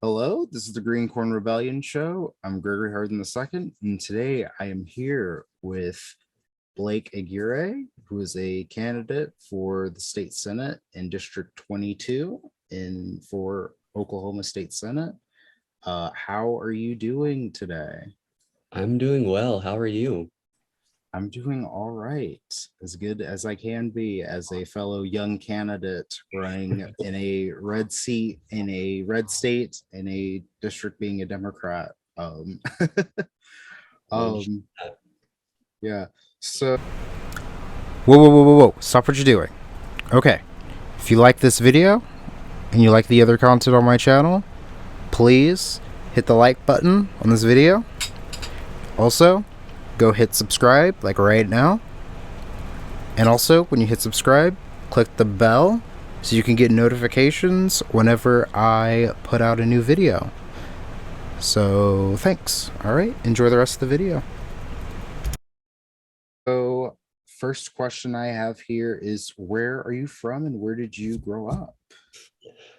Hello, this is the Green Corn Rebellion Show. I'm Gregory Harden II, and today I am here with Blake Aguirre, who is a candidate for the state senate in District 22 in for Oklahoma State Senate. How are you doing today? I'm doing well. How are you? I'm doing all right, as good as I can be as a fellow young candidate running in a red seat in a red state in a district being a Democrat. Well, Um, yeah. So, whoa, whoa, whoa, whoa, whoa! Stop what you're doing. Okay. If you like this video and you like the other content on my channel, please hit the like button on this video. Also, go hit subscribe like right now. And also, when you hit subscribe, click the bell so you can get notifications whenever I put out a new video. So, thanks. All right, enjoy the rest of the video. So, first question I have here is where are you from and where did you grow up?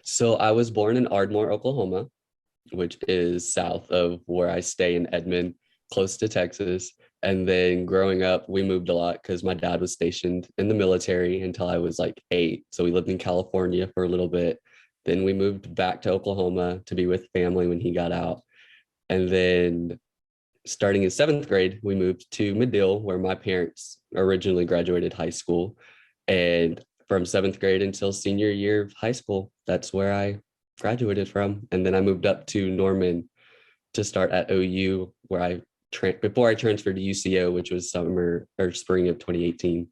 so I was born in Ardmore, Oklahoma, which is south of where I stay in Edmond, close to Texas. And then growing up, we moved a lot because my dad was stationed in the military until I was like 8. So we lived in California for a little bit. Then we moved back to Oklahoma to be with family when he got out. And then starting in 7th grade, we moved to Medill, where my parents originally graduated high school. And from 7th grade until senior year of high school, that's where I graduated from. And then I moved up to Norman to start at OU, where before I transferred to UCO, which was summer or spring of 2018.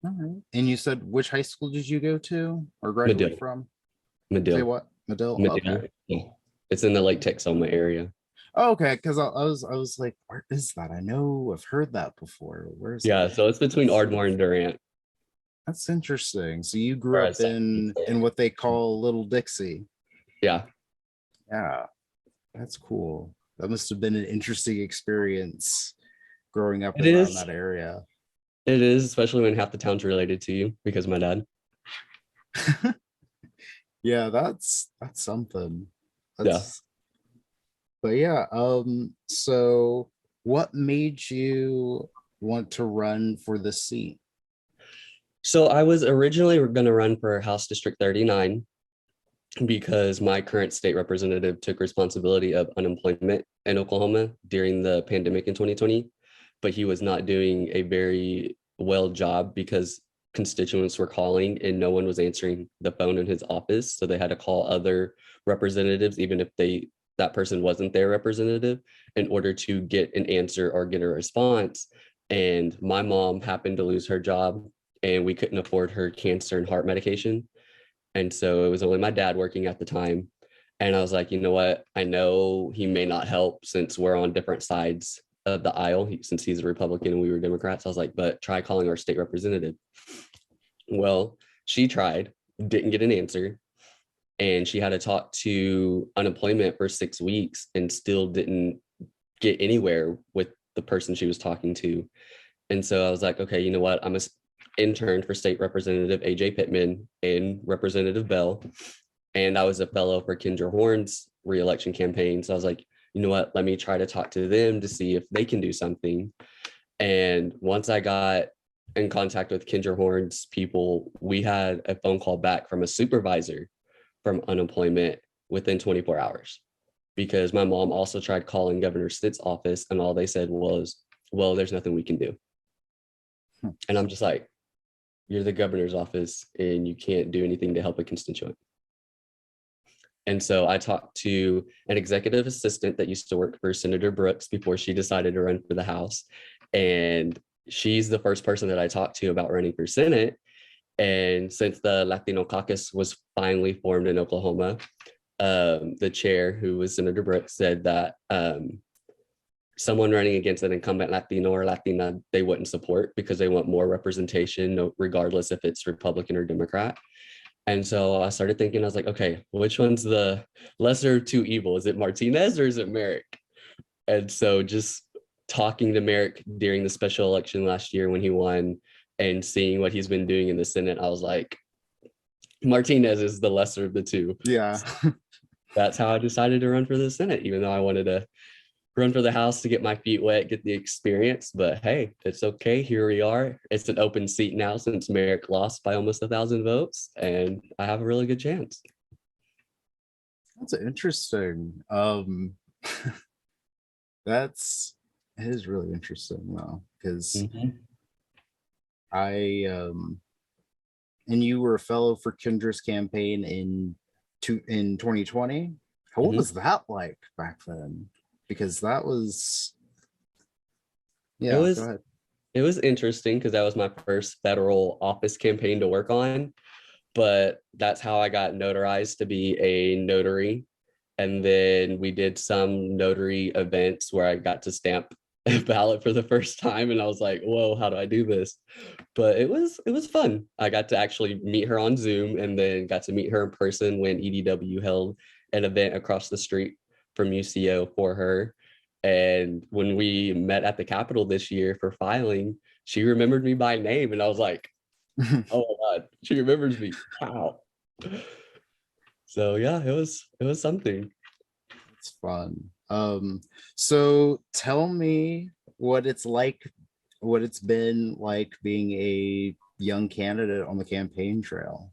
All right. And you said which high school did you go to or graduate Medill, from? Say Medill, what? Medill? Okay. Medill. Yeah. It's in the Lake Texoma area. Oh, okay, because I was like, where is that? I know I've heard that before. Where's that? Yeah, so it's between That's Ardmore and Durant. that's interesting. So you grew up Whereas, in what they call Little Dixie. yeah, Yeah, that's cool. That must have been an interesting experience growing up it around is. that area. It is, especially when half the town's related to you because my dad. Yeah, that's something. Yeah. That's but yeah, so what made you want to run for the seat? So I was originally going to run for House District 39 because my current state representative took responsibility of unemployment in Oklahoma during the pandemic in 2020, but he was not doing a very well job because constituents were calling and no one was answering the phone in his office. So they had to call other representatives, even if that person wasn't their representative, in order to get an answer or get a response. And my mom happened to lose her job and we couldn't afford her cancer and heart medication. And so it was only my dad working at the time. And I was like, you know what? I know he may not help since we're on different sides of the aisle, since he's a Republican and we were Democrats. I was like, but try calling our state representative. Well, she tried, didn't get an answer. And she had to talk to unemployment for 6 weeks and still didn't get anywhere with the person she was talking to. And so I was like, okay, you know what? I'm a intern for State Representative AJ Pittman and Representative Bell. And I was a fellow for Kendra Horn's reelection campaign. So I was like, you know what? Let me try to talk to them to see if they can do something. And once I got in contact with Kendra Horn's people, we had a phone call back from a supervisor from unemployment within 24 hours because my mom also tried calling Governor Stitt's office and all they said was, well, there's nothing we can do. And I'm just like, you're the governor's office and you can't do anything to help a constituent. And so I talked to an executive assistant that used to work for Senator Brooks before she decided to run for the House. And she's the first person that I talked to about running for Senate. And since the Latino caucus was finally formed in Oklahoma, the chair, who was Senator Brooks, said that someone running against an incumbent Latino or Latina, they wouldn't support because they want more representation, regardless if it's Republican or Democrat. And so I started thinking, I was like, okay, which one's the lesser of two evil? Is it Martinez or is it Merrick? And so just talking to Merrick during the special election last year when he won and seeing what he's been doing in the Senate, I was like, Martinez is the lesser of the two. Yeah. that's how I decided to run for the Senate, even though I wanted to run for the House to get my feet wet, get the experience. But hey, it's okay. Here we are. It's an open seat now since Merrick lost by almost 1,000 votes, and I have a really good chance. That's interesting. That's it is really interesting though, because Mhm. I and you were a fellow for Kendra's campaign in 2020. What Mhm. was that like back then? Because that was It yeah, go was ahead. it was interesting because that was my first federal office campaign to work on, but that's how I got notarized to be a notary. And then we did some notary events where I got to stamp a ballot for the first time, and I was like, "Whoa, how do I do this?" But it was fun. I got to actually meet her on Zoom, and then got to meet her in person when EDW held an event across the street from UCO for her. And when we met at the Capitol this year for filing, she remembered me by name, and I was like, "Oh my God, she remembers me! Wow!" So yeah, it was something. It's fun. So tell me what it's like, what it's been like being a young candidate on the campaign trail.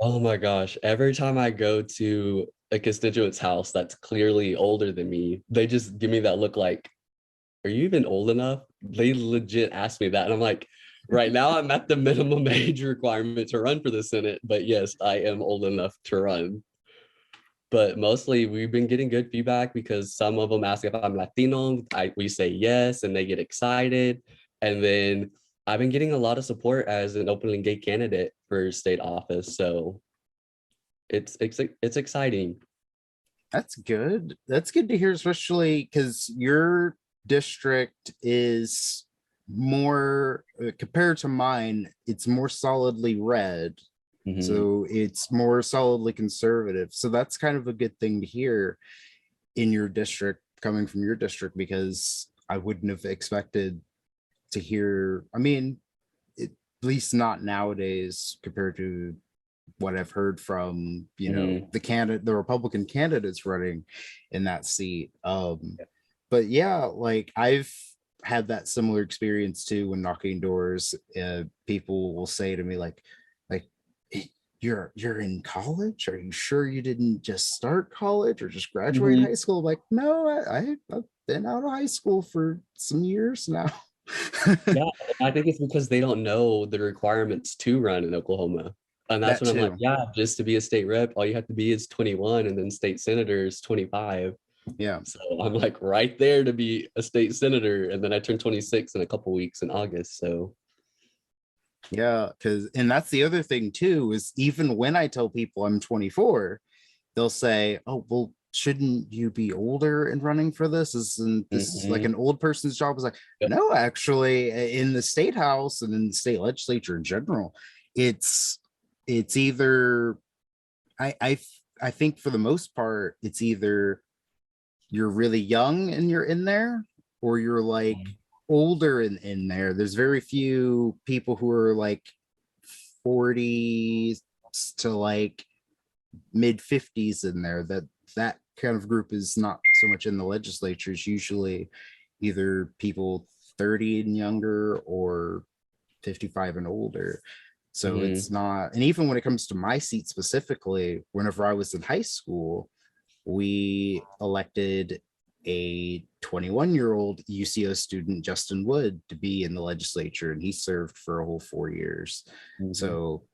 Oh my gosh. Every time I go to a constituent's house that's clearly older than me, they just give me that look like, are you even old enough? They legit ask me that. And I'm like, right now I'm at the minimum age requirement to run for the Senate. But yes, I am old enough to run. But mostly we've been getting good feedback because some of them ask if I'm Latino. We say yes, and they get excited. And then I've been getting a lot of support as an openly gay candidate for state office. So it's exciting. That's good. That's good to hear, especially because your district is more compared to mine, it's more solidly red. Mhm. So it's more solidly conservative. So that's kind of a good thing to hear in your district, coming from your district, because I wouldn't have expected to hear, I mean, at least not nowadays compared to what I've heard from, Mhm. the Republican candidates running in that seat. But yeah, like I've had that similar experience too when knocking doors. People will say to me like, "Hey, you're in college? Are you sure you didn't just start college or just graduate Mhm. high school?" I'm like, no, I've been out of high school for some years now. Yeah, I think it's because they don't know the requirements to run in Oklahoma. And that's That when I'm like, too. yeah, just to be a state rep, all you have to be is 21, and then state senator is 25. Yeah. So I'm like right there to be a state senator. And then I turn 26 in a couple weeks in August. So Yeah, because and that's the other thing too, is even when I tell people I'm 24, they'll say, "Oh, well, shouldn't you be older and running for this? Isn't this like mhm. an old person's job?" Is like, Yep. no, actually, in the state house and in the state legislature in general, it's it's either I think for the most part, it's either you're really young and you're in there, or you're like older and in there. There's very few people who are like 40s to like mid 50s in there. That kind of group is not so much in the legislature. It's usually either people 30 and younger or 55 and older. So it's Mhm. not, and even when it comes to my seat specifically, whenever I was in high school, we elected a 21-year-old UCO student, Justin Wood, to be in the legislature, and he served for a whole 4 years. Mhm. So,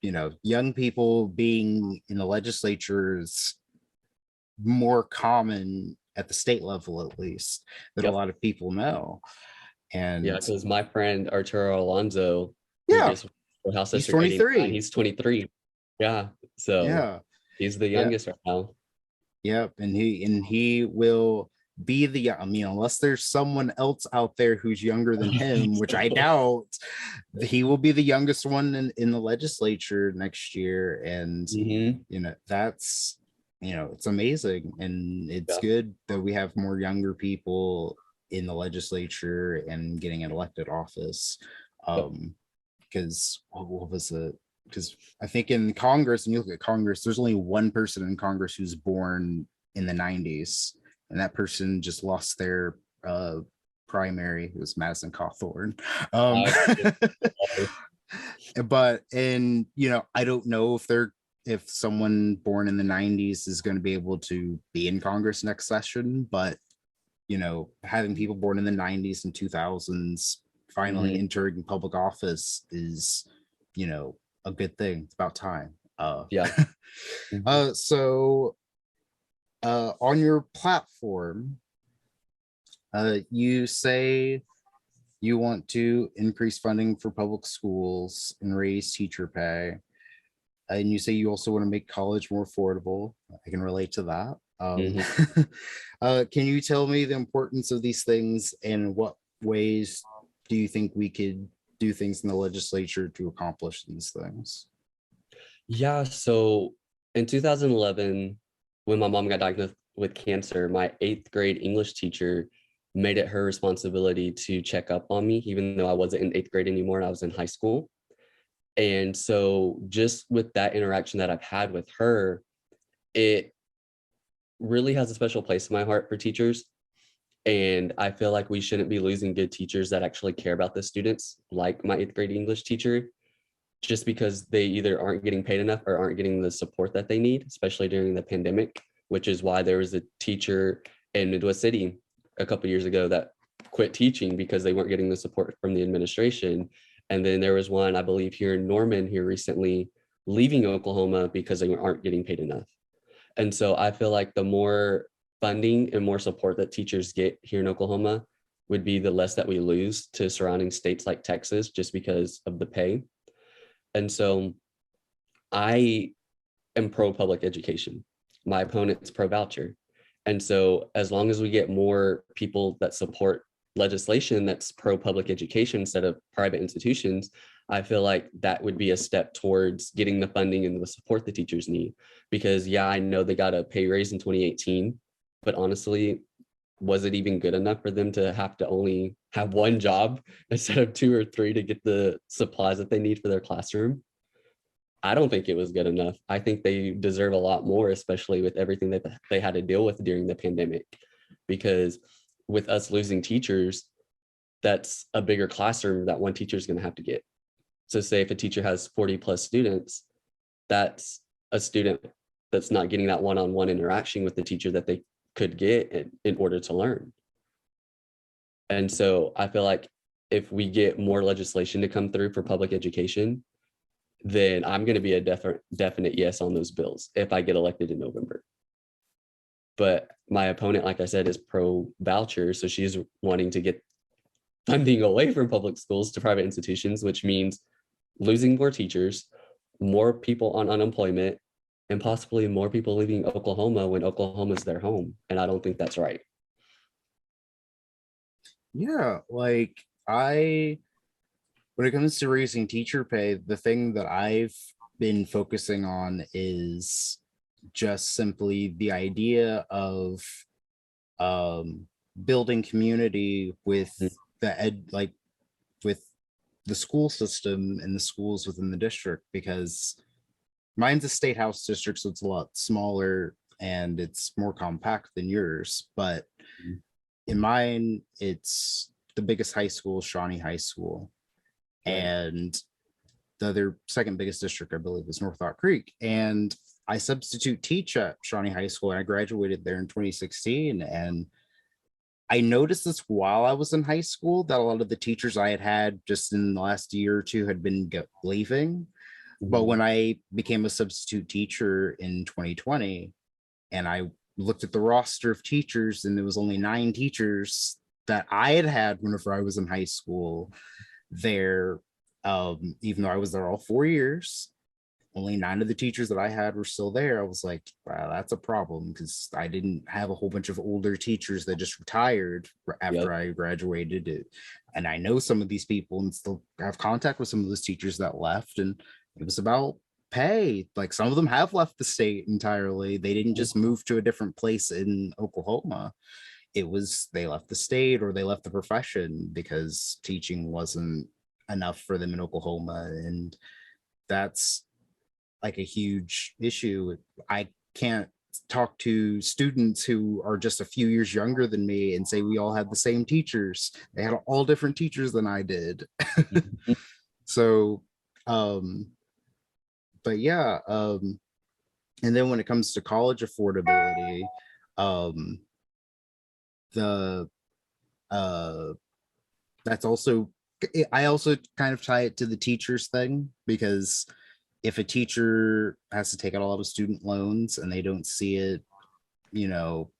young people being in the legislature is more common at the state level, at least, that a Yep. lot of people know. Yeah, And because my friend Arturo Alonso, who yeah, just for House he's District 89, 23. he's 23. Yeah. So Yeah. he's the Yeah. youngest right now. Yep, and he will be I mean, unless there's someone else out there who's younger I than don't think him, which I so. doubt, he will be the youngest one in the legislature next year. And Mhm. that's it's amazing, and it's Yeah. good that we have more younger people in the legislature and getting an elected office. Yep. Because what was it? because I think in Congress, and you look at Congress, there's only one person in Congress who's born in the 90s, and that person just lost their primary. It was Madison Cawthorn. Uh, But and I don't know if someone born in the 90s is going to be able to be in Congress next session, but having people born in the 90s and 2000s finally mhm. entering public office is a good thing. It's about time. Yeah. Mhm. So on your platform, you say you want to increase funding for public schools and raise teacher pay. And you say you also want to make college more affordable. I can relate to that. Mhm. Can you tell me the importance of these things and what ways do you think we could do things in the legislature to accomplish these things? Yeah, so in 2011, when my mom got diagnosed with cancer, my eighth grade English teacher made it her responsibility to check up on me, even though I wasn't in eighth grade anymore and I was in high school. And so, just with that interaction that I've had with her, it really has a special place in my heart for teachers. And I feel like we shouldn't be losing good teachers that actually care about the students, like my eighth grade English teacher, just because they either aren't getting paid enough or aren't getting the support that they need, especially during the pandemic, which is why there was a teacher in Midwest City a couple years ago that quit teaching because they weren't getting the support from the administration. And then there was one, I believe, here in Norman here recently leaving Oklahoma because they aren't getting paid enough. And so I feel like the more funding and more support that teachers get here in Oklahoma would be the less that we lose to surrounding states like Texas just because of the pay. And so I am pro public education. My opponent's pro voucher. And so as long as we get more people that support legislation that's pro public education instead of private institutions, I feel like that would be a step towards getting the funding and the support the teachers need. Because yeah, I know they got a pay raise in 2018, but honestly, was it even good enough for them to have to only have one job instead of two or three to get the supplies that they need for their classroom? I don't think it was good enough. I think they deserve a lot more, especially with everything that they had to deal with during the pandemic. Because with us losing teachers, that's a bigger classroom that one teacher is going to have to get. So, say if a teacher has 40 plus students, that's a student that's not getting that one on one interaction with the teacher that they could get in order to learn. And so, I feel like if we get more legislation to come through for public education, then I'm going to be a definite yes on those bills if I get elected in November. But my opponent, like I said, is pro voucher. So she's wanting to get funding away from public schools to private institutions, which means losing more teachers, more people on unemployment, and possibly more people leaving Oklahoma when Oklahoma is their home. And I don't think that's right. Yeah, like I when it comes to raising teacher pay, the thing that I've been focusing on is just simply the idea of um, building community with with the school system and the schools within the district, because mine's a state house district, so it's a lot smaller and it's more compact than yours. But in mine, it's the biggest high school, Shawnee High School, Right. and the other second biggest district, I believe, is North Oak Creek. And I substitute teach at Shawnee High School, and I graduated there in 2016. And I noticed this while I was in high school that a lot of the teachers I had had just in the last year or two had been leaving. But Mhm. when I became a substitute teacher in 2020, and I looked at the roster of teachers, and there was only 9 teachers that I had had whenever I was in high school there. Even though I was there all 4 years, only 9 of the teachers that I had were still there. I was like, wow, that's a problem, because I didn't have a whole bunch of older teachers that just retired after Yep. I graduated. And I know some of these people and still have contact with some of those teachers that left. And it was about pay. Like some of them have left the state entirely. They didn't just move to a different place in Oklahoma. It was they left the state or they left the profession because teaching wasn't enough for them in Oklahoma. And that's like a huge issue. I can't talk to students who are just a few years younger than me and say we all had the same teachers. They had all different teachers than I did. Mhm. So, but yeah, and then when it comes to college affordability, um, the uh, that's also I also kind of tie it to the teachers thing, because if a teacher has to take out a lot of student loans and they don't see it, you know,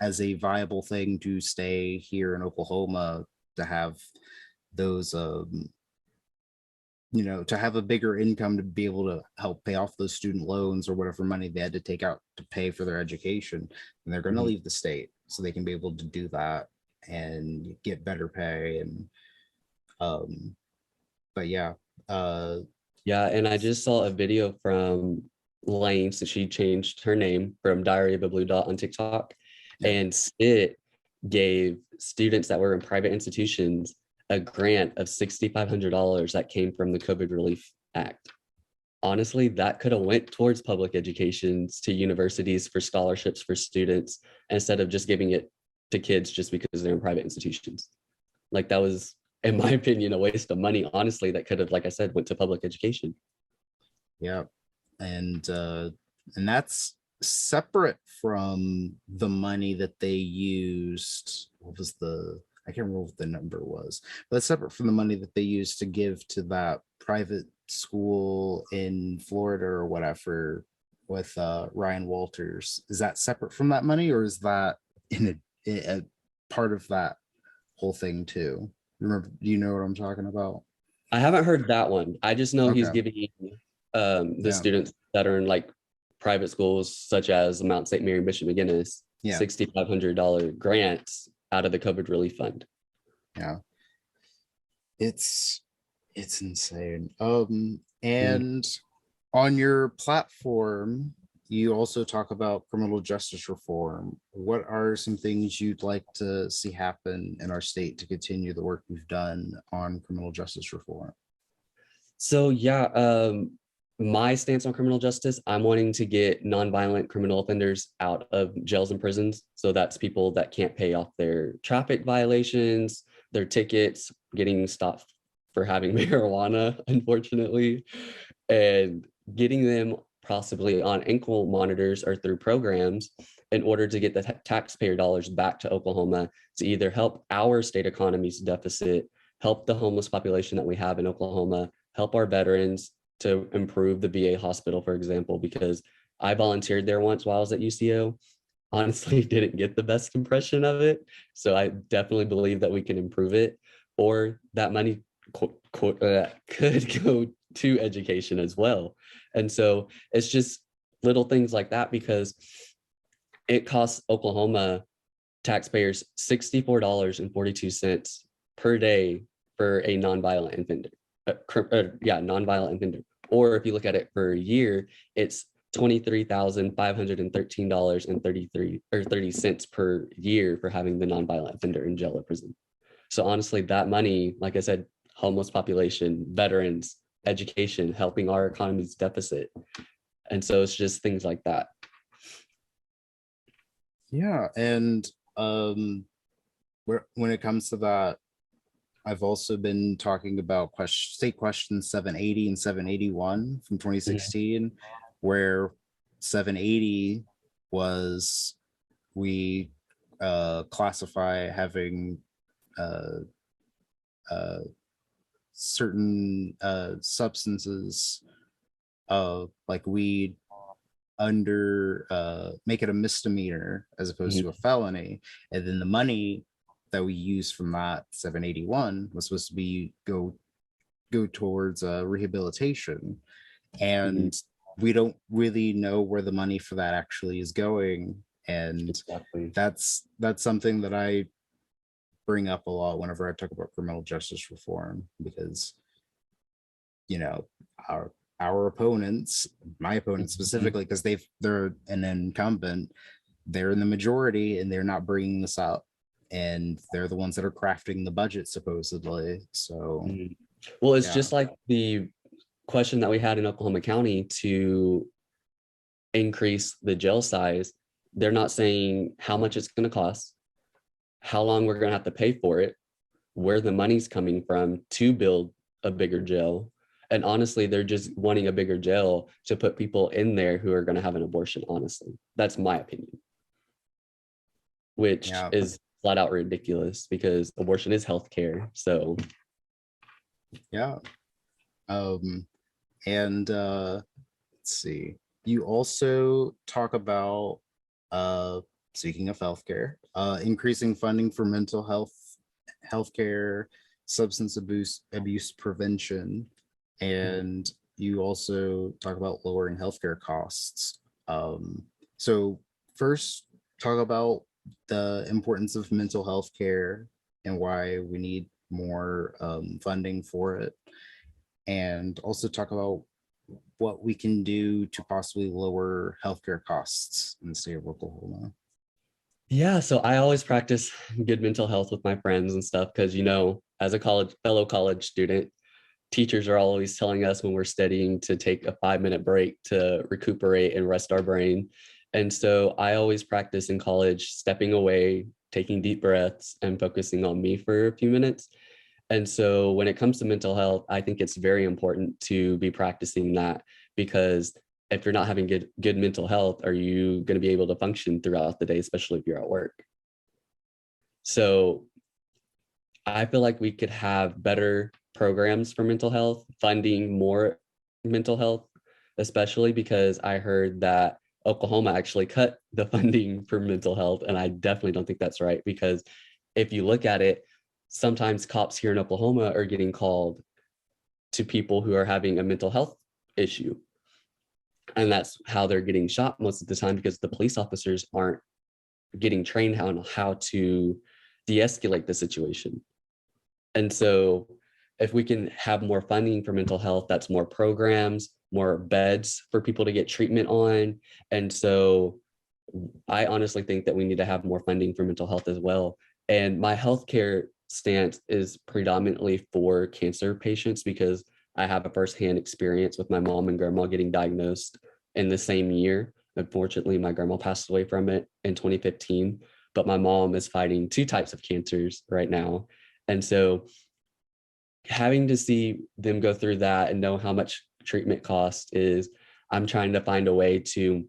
as a viable thing to stay here in Oklahoma, to have those to have a bigger income to be able to help pay off those student loans or whatever money they had to take out to pay for their education, and they're going to Mhm. leave the state so they can be able to do that and get better pay. And um but yeah, uh Yeah, and I just saw a video from Lane, so she changed her name from Diary of a Blue Dot on TikTok, yeah, and it gave students that were in private institutions a grant of $6,500 that came from the COVID Relief Act. Honestly, that could have went towards public educations to universities for scholarships for students instead of just giving it to kids just because they're in private institutions. Like that was, in my opinion, a waste of money, honestly, that could have, like I said, went to public education. yeah. And that's separate from the money that they used. What was the I can't remember what the number was, but it's separate from the money that they used to give to that private school in Florida or whatever with Ryan Walters. Is that separate from that money, or is that in a part of that whole thing too? Remember, do you know what I'm talking about? I haven't heard that one. I just know he's Okay. giving the Yeah. students that are in like private schools, such as Mount St. Mary and Bishop McGinnis, Yeah. $6,500 grants out of the COVID relief fund. Yeah. it's it's insane. Mhm. And on your platform, you also talk about criminal justice reform. What are some things you'd like to see happen in our state to continue the work we've done on criminal justice reform? So yeah, my stance on criminal justice, I'm wanting to get nonviolent criminal offenders out of jails and prisons. So that's people that can't pay off their traffic violations, their tickets, getting stopped for having marijuana, unfortunately, and getting them possibly on ankle monitors or through programs in order to get the taxpayer dollars back to Oklahoma to either help our state economy's deficit, help the homeless population that we have in Oklahoma, help our veterans to improve the VA hospital, for example, because I volunteered there once while I was at UCO. Honestly, didn't get the best impression of it. So I definitely believe that we can improve it, or that money could go to education as well. And so it's just little things like that, because it costs Oklahoma taxpayers $64.42 per day for a nonviolent offender. Nonviolent offender. Or if you look at it per year, it's $23,513.33 or 30 cents per year for having the nonviolent offender in jail or prison. So honestly, that money, like I said, homeless population, veterans, education, helping our economy's deficit. And so it's just things like that. Yeah, and when it comes to that, I've also been talking about state question 780 and 781 from Mhm. 2016, where 780 was we classify having uh, uh, certain substances like weed under make it a misdemeanor as opposed to a Mhm. felony, and then the money that we use from that 781 was supposed to be go towards rehabilitation, Mhm. and we don't really know where the money for that actually is going. And Exactly. that's something that I bring up a lot whenever I talk about criminal justice reform, because you know our our opponents, my opponents Mhm. specifically, because they're an incumbent, they're in the majority and they're not bringing this up, and they're the ones that are crafting the budget supposedly. So Mhm. Well, it's yeah. just like the question that we had in Oklahoma County to increase the jail size, they're not saying how much it's going to cost, how long we're going to have to pay for it, where the money's coming from to build a bigger jail. And honestly, they're just wanting a bigger jail to put people in there who are going to have an abortion. Honestly, that's my opinion, which Yeah. is flat out ridiculous because abortion is healthcare. So, Yeah. Um, and let's see. You also talk about speaking of healthcare, increasing funding for mental health, healthcare, substance abuse prevention, and you also talk about lowering healthcare costs. So first, talk about the importance of mental health care and why we need more funding for it, and also talk about what we can do to possibly lower healthcare costs in the state of Oklahoma. yeah, so I always practice good mental health with my friends and stuff because, as a fellow college student, teachers are always telling us when we're studying to take a 5-minute break to recuperate and rest our brain. And so I always practice in college stepping away, taking deep breaths, and focusing on me for a few minutes. And so when it comes to mental health, I think it's very important to be practicing that because if you're not having good mental health, are you going to be able to function throughout the day, especially if you're at work? So I feel like we could have better programs for mental health, funding more mental health, especially because I heard that Oklahoma actually cut the funding for mental health. And I definitely don't think that's right because if you look at it, sometimes cops here in Oklahoma are getting called to people who are having a mental health issue. And that's how they're getting shot most of the time because the police officers aren't getting trained on how to de-escalate the situation. And so if we can have more funding for mental health, that's more programs, more beds for people to get treatment on. And so I honestly think that we need to have more funding for mental health as well. And my healthcare stance is predominantly for cancer patients because I have a firsthand experience with my mom and grandma getting diagnosed in the same year. Unfortunately, my grandma passed away from it in 2015, but my mom is fighting 2 types of cancers right now. And so having to see them go through that and know how much treatment cost is, I'm trying to find a way to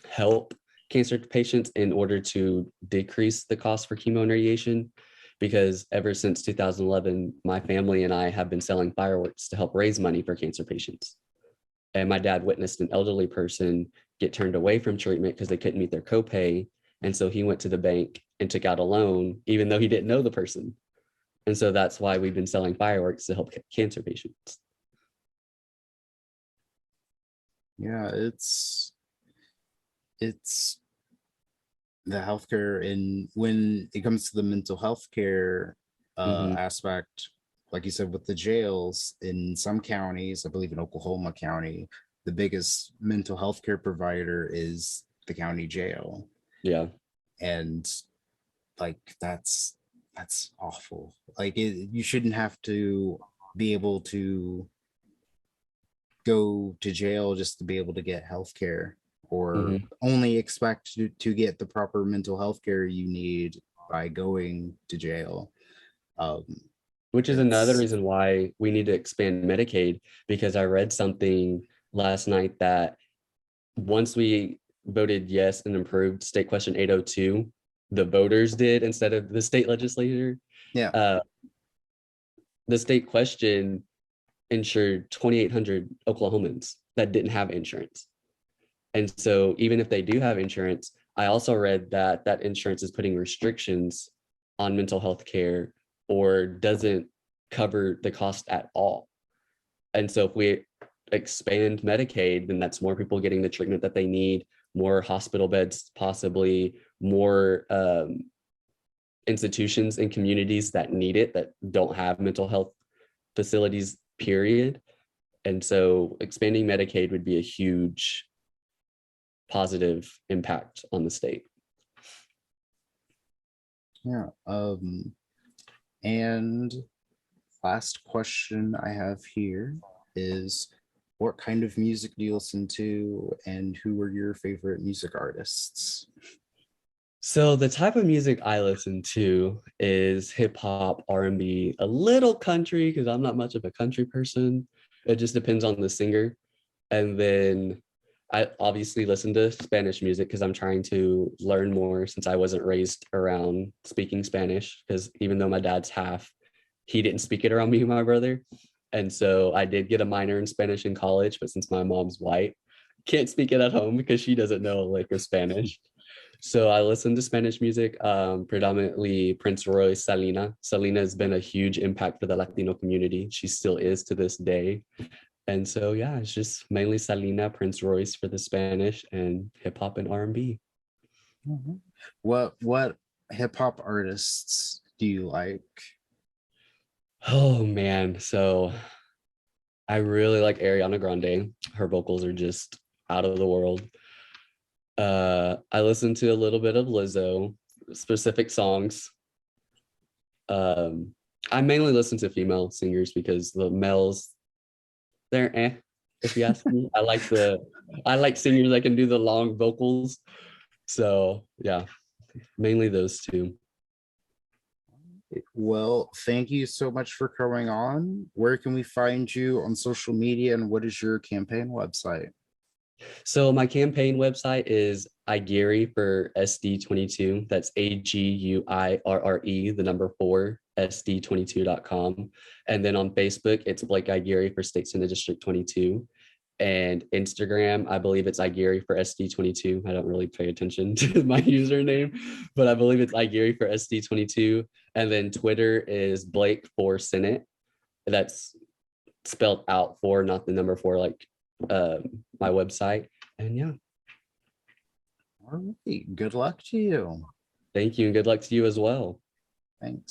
help cancer patients in order to decrease the cost for chemo and radiation. Because ever since 2011, my family and I have been selling fireworks to help raise money for cancer patients. And my dad witnessed an elderly person get turned away from treatment because they couldn't meet their copay. And so he went to the bank and took out a loan, even though he didn't know the person. And so that's why we've been selling fireworks to help cancer patients. Yeah, it's the healthcare, and when it comes to the mental health care Mm-hmm. aspect, like you said, with the jails in some counties, I believe in Oklahoma County, the biggest mental health care provider is the county jail. Yeah. And like that's awful. Like you shouldn't have to be able to go to jail just to be able to get health care, or Mm-hmm. only expect to get the proper mental health care you need by going to jail. um Which is another it's reason why we need to expand Medicaid, because I read something last night that once we voted yes and approved state question 802, the voters did instead of the state legislature. yeah. Uh, the state question insured 2,800 Oklahomans that didn't have insurance. And so even if they do have insurance, I also read that that insurance is putting restrictions on mental health care or doesn't cover the cost at all. And so if we expand Medicaid, then that's more people getting the treatment that they need, more hospital beds, possibly more institutions and communities that need it, that don't have mental health facilities, period. And so expanding Medicaid would be a huge positive impact on the state. Yeah. And last question I have here is, what kind of music do you listen to, and who are your favorite music artists? So the type of music I listen to is hip hop, R&B, a little country because I'm not much of a country person. It just depends on the singer. And then I obviously listen to Spanish music because I'm trying to learn more since I wasn't raised around speaking Spanish. Because even though my dad's half, he didn't speak it around me and my brother. And so I did get a minor in Spanish in college, but since my mom's white, can't speak it at home because she doesn't know like a Spanish. So I listen to Spanish music, predominantly Prince Royce, Selena. Selena has been a huge impact for the Latino community. She still is to this day. And so yeah, it's just mainly Selena, Prince Royce for the Spanish, and hip hop and R&B. Mhm. What hip hop artists do you like? Oh man, so I really like Ariana Grande. Her vocals are just out of the world. I listen to a little bit of Lizzo, specific songs. Um, I mainly listen to female singers because the males, they're if you ask me. I like singers that can do the long vocals. So yeah, mainly those two. Well, thank you so much for coming on. Where can we find you on social media, and what is your campaign website? So my campaign website is Aguirre for SD22. That's AGUIRRE, the number 4, SD22.com. And then on Facebook, it's Blake Aguirre for State Senate District 22. And Instagram, I believe it's Aguirre for SD22. I don't really pay attention to my username, but I believe it's Aguirre for SD22. And then Twitter is Blake for Senate. That's spelled out for, not the number 4, like my website. And yeah, All right. Good luck to you. thank you and good luck to you as well. Thanks.